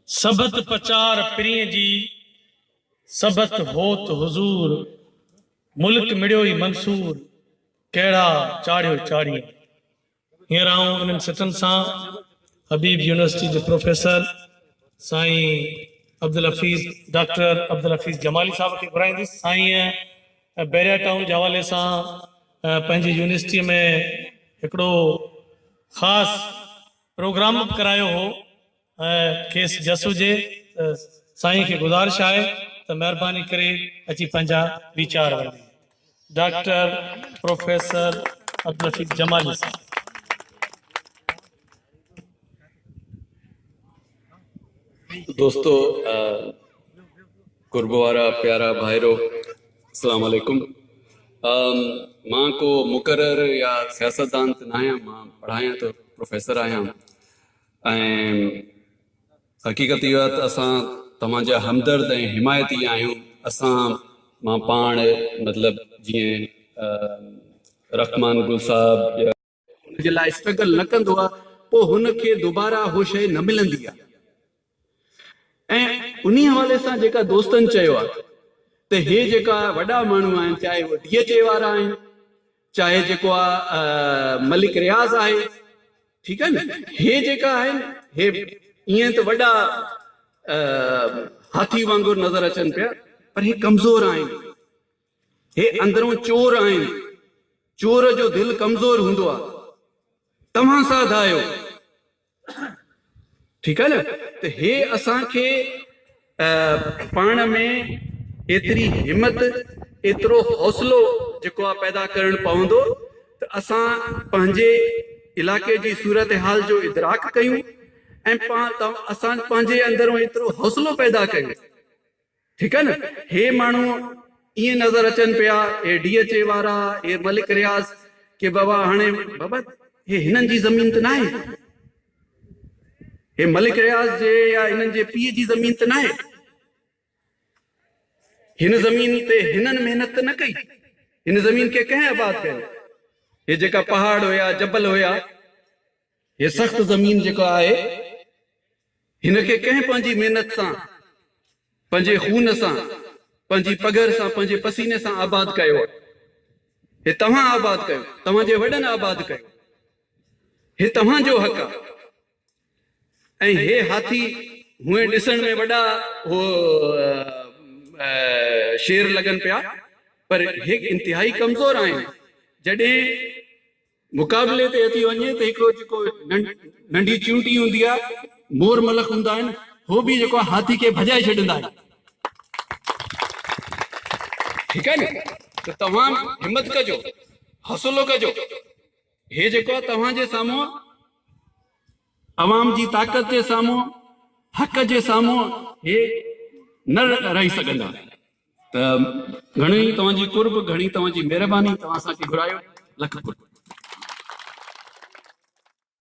सबत पचार प्रिय जी सबत होत हुजूर मुल्क मिड़ियो ई मंसूर केड़ा चाड़ियो चाड़िए। हींअर आऊं इन्हनि सिटनि सां हबीब यूनिवर्सिटी जे प्रोफेसर साईं अब्दुल हफीज़ डॉक्टर अब्दुल हफीज़ जमाली साहब खे घुराईंदुसि। साईं बैरिया टाउन जे हवाले सां पंहिंजी यूनिवर्सिटीअ में हिकिड़ो ख़ासि प्रोग्राम करायो हो खेस जसु जे। साईं खे गुज़ारिश आहे त महिरबानी करे अची पंहिंजा वीचार वठे। डॉक्टर प्रोफेसर अब्दुल हफीज़ जमाली साहब। दोस्तों, कुर्बवारा प्यारा भाइरो, अस्सलाम वालेकुम। मां को मुकर्रर या सियासतदान त न आहियां, मां पढ़ायां तो प्रोफेसर आहियां। हक़ीक़त इहो आहे त असां तव्हांजा हमदर्द ऐं हिमायती आहियूं। मां पाण मतिलबु जीअं रहमान गुल साहब हुनजे लाइ स्ट्रगल न कंदो आहे, पोइ हुनखे दुबारा हो शइ न मिलंदी आहे। ऐं उन हवाले सां जेका दोस्तनि चयो आहे त हे जेका वॾा माण्हू आहिनि, चाहे उहे DHA वारा आहिनि, चाहे जेको आहे मलिक रियाज़ आहे, ठीकु आहे न, हे जेका आहिनि हे ईअं त वॾा हाथी वांगुरु नज़र अचनि पिया, पर हे कमज़ोर आहिनि। हे अंदरों चोर आहिनि। चोर जो दिलि कमज़ोर हूंदो आहे। तव्हां साथ आहियो, ठीकु आहे न। त हे असांखे पाण में एतिरी हिम्मत, एतिरो हौसलो जेको आहे पैदा करणु पवंदो त असां पंहिंजे इलाइक़े जी सूरत हाल जो इदराक कयूं ऐं असां पंहिंजे अंदरों एतिरो हौसलो पैदा कयूं, ठीकु आहे न। हे माण्हू ईअं नज़र अचनि पिया, हे DHA वारा, हे मलिक रियाज़, के बाबा हाणे बाबा हे हिननि जी ज़मीन त न आहे, हे मलिक रियाज़ जे या हिननि जे पीउ जी ज़मीन त न आहे। हिन ज़मीन ते हिननि महिनत न कई, हिन ज़मीन खे कंहिं आबाद कयो? हे जेका पहाड़ हुया, जबल हुया, हे सख़्त ज़मीन जेका आहे, हिनखे कंहिं पंहिंजी महिनत सां, पंहिंजे खून सां, पंहिंजी पघर सां, पंहिंजे पसीने सां आबाद कयो आहे। हे तव्हां आबाद कयो, तव्हांजे वॾनि आबाद कयो, हे तव्हांजो हक़ आहे। ऐं हे हाथी हुए ॾिसण में वॾा हो शेर लॻनि पिया, पर हे इंतिहाई कमज़ोर आहिनि। जॾहिं मुक़ाबले ते अची वञे त हिकिड़ो जेको नंढी चिंटी हूंदी आहे, मोर मलक हूंदा आहिनि, हो बि जेको हाथी खे भॼाए छॾींदा आहिनि, ठीकु आहे न। त तव्हां हिम्मत कजो, हौसलो कजो। हे जेको आहे तव्हांजे साम्हूं, अवाम जी ताक़त जे साम्हूं, हक़ जे साम्हूं हे न रही सघंदा। त घणी तव्हांजी कुर्ब, घणी तव्हांजी महिरबानी, तव्हां असांखे घुरायो। लख कुर्ब।